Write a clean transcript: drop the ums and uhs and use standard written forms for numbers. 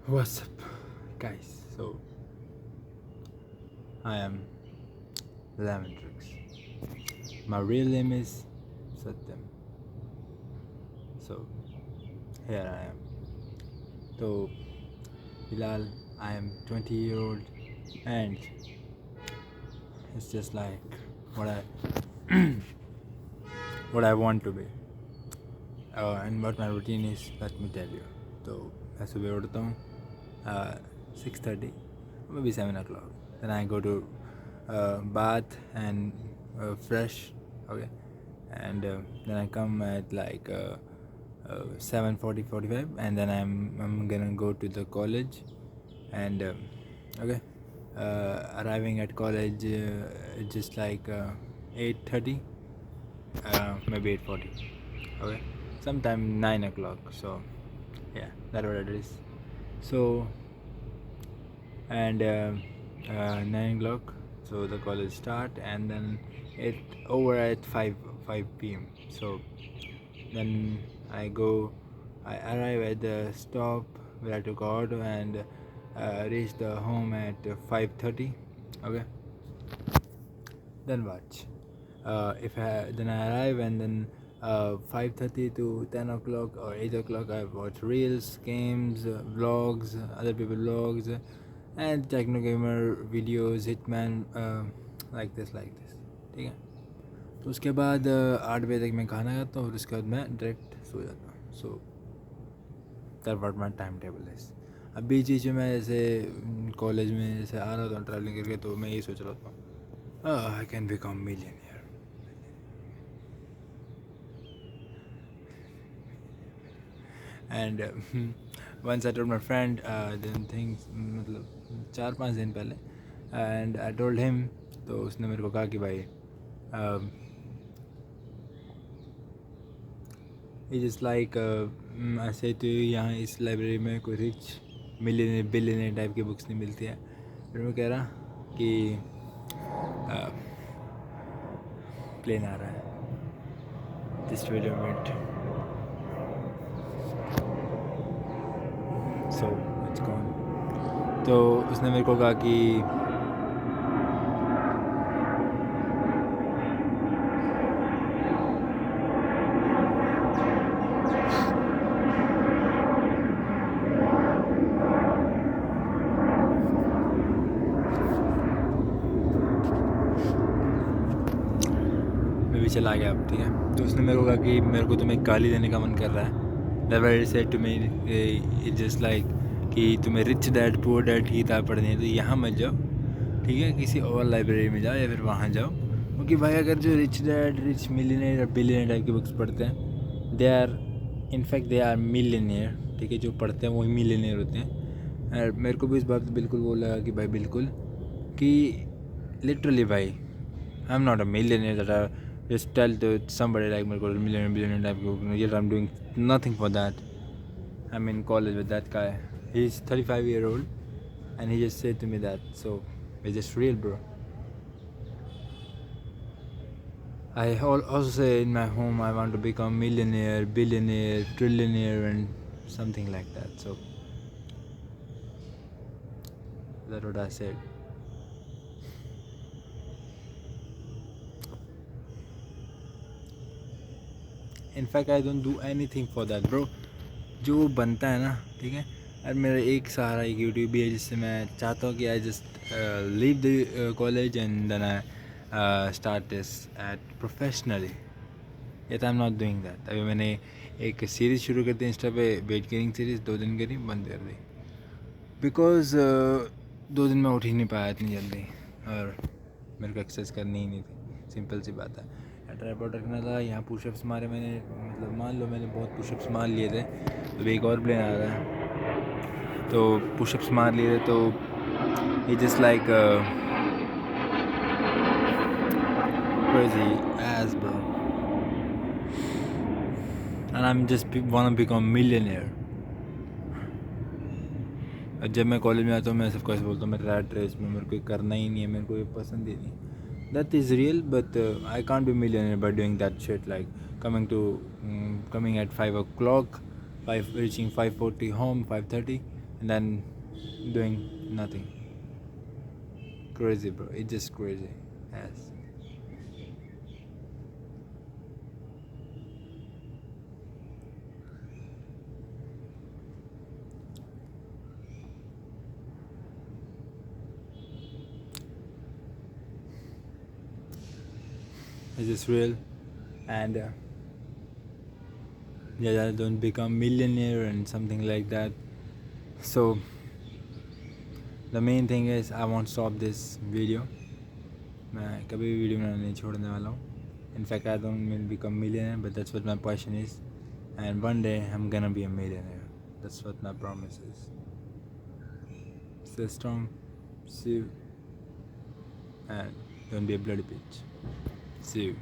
What's up, guys? So, I am Lamentrix. My real name is Satyam. So, here I am. So, Bilal, I am 20-year-old, and it's just like what I what I want to be, and what my routine is. Let me tell you. तो मैं सुबह उठता हूँ 6:30, maybe 7 o'clock. Then I go to bath and fresh, okay, and then I come at like 7:45, and then I'm gonna go to the college, and okay, arriving at college just like 8:30, maybe 8:40, okay, sometime 9 o'clock. So yeah, that's what it is. So and 9 o'clock, so the college start, and then it over at 5 p.m. So then I arrive at the stop where I took auto, and reach the home at 5:30. Okay, then watch. If I then I arrive, and then 5:30 to 10 o'clock or 8 o'clock, I watch reels, games, vlogs, other people vlogs, and techno gamer videos, hitman, like this, ठीक है. तो उसके बाद 8 बजे तक मैं खाना खाता हूँ, और उसके बाद मैं डायरेक्ट सो जाता हूँ. So that what my time table is. अब बीच बीच में मैं जैसे कॉलेज में जैसे आ रहा था ट्रैवलिंग करके, तो मैं ये सोच रहा था I can become millionaire. And once I told my friend then things, मतलब 4-5 दिन पहले, and I told him. तो उसने मेरे को कहा कि भाई इट इज़ लाइक ऐसे तो यहाँ इस लाइब्रेरी में कोई रिच मिलियनियर बिलियनियर टाइप की बुक्स नहीं मिलती है. फिर मैं कह रहा कि प्लेन आ रहा है, just wait a minute. So it's gone. तो उसने मेरे को कहा कि मैं भी चला गया अब, ठीक है. तो उसने मेरे को कहा कि मेरे को तुम्हें गाली देने का मन कर रहा है. That what said to me. It just like कि तुम्हें रिच डैड पुअर डैड की किताब पढ़नी है तो यहाँ मत जाओ, ठीक है, किसी और लाइब्रेरी में जाओ या फिर वहाँ जाओ. क्योंकि भाई अगर जो रिच डैड रिच मिलियनियर या बिलियनियर टाइप की बुक्स पढ़ते हैं, they are in fact they are millionaire, ठीक है. जो पढ़ते हैं वही मिलियनियर होते हैं. और मेरे को भी इस बात पर बिल्कुल वो लगा कि भाई बिल्कुल कि लिटरली भाई I am not a millionaire that are just tell to somebody like मेरे को billionaire type को, yet I'm doing nothing for that. I'm in college with that guy. He's 35-year-old, and he just said to me that. So it's just real, bro. I also say in my home I want to become millionaire, billionaire, trillionaire, and something like that. So that's what I said. In fact I don't do any thing for that bro. जो बनता है ना, ठीक है. और मेरा एक सहारा एक यूट्यूब भी है, जिससे मैं चाहता हूँ कि I just leave the college and then I start this at professionally. Yet I am not doing that. अभी मैंने एक सीरीज़ शुरू कर दी इंस्टा पे, वेट गेनिंग सीरीज़. 2 दिन करी, बंद कर दी, बिकॉज 2 दिन में उठ ही नहीं पाया इतनी जल्दी, और मेरे को एक्सरसाइज करनी ही नहीं थी. सिंपल सी बात है. ट्राइपॉड रखना था, यहाँ पुशअप्स मारे मैंने, मतलब मान लो मैंने बहुत पुशअप्स मार लिए थे. तो एक और प्लेन आ रहा है, तो पुशअप्स मार लिए थे. तो ये just like crazy ass bro, and I'm just wanna become millionaire. जब मैं कॉलेज में आता हूँ मैं सबको ऐसे बोलता हूँ मैं रैट रेस में, मेरे को करना ही नहीं है, मेरे को ये पसंद ही नहीं. That is real, but I can't be millionaire by doing that shit, like coming at 5 o'clock, reaching 5:40 home, 5:30. and then doing nothing. Crazy, bro. It's just crazy. Yes. It's just real, and yeah, don't become millionaire and something like that. So the main thing is I won't stop this video. मैं कभी भी video बनाना नहीं छोड़ने वाला हूँ. In fact, I don't mean become millionaire, but that's what my passion is. And one day I'm gonna be a millionaire. That's what my promise is. Stay strong, see you, and don't be a bloody bitch. See you.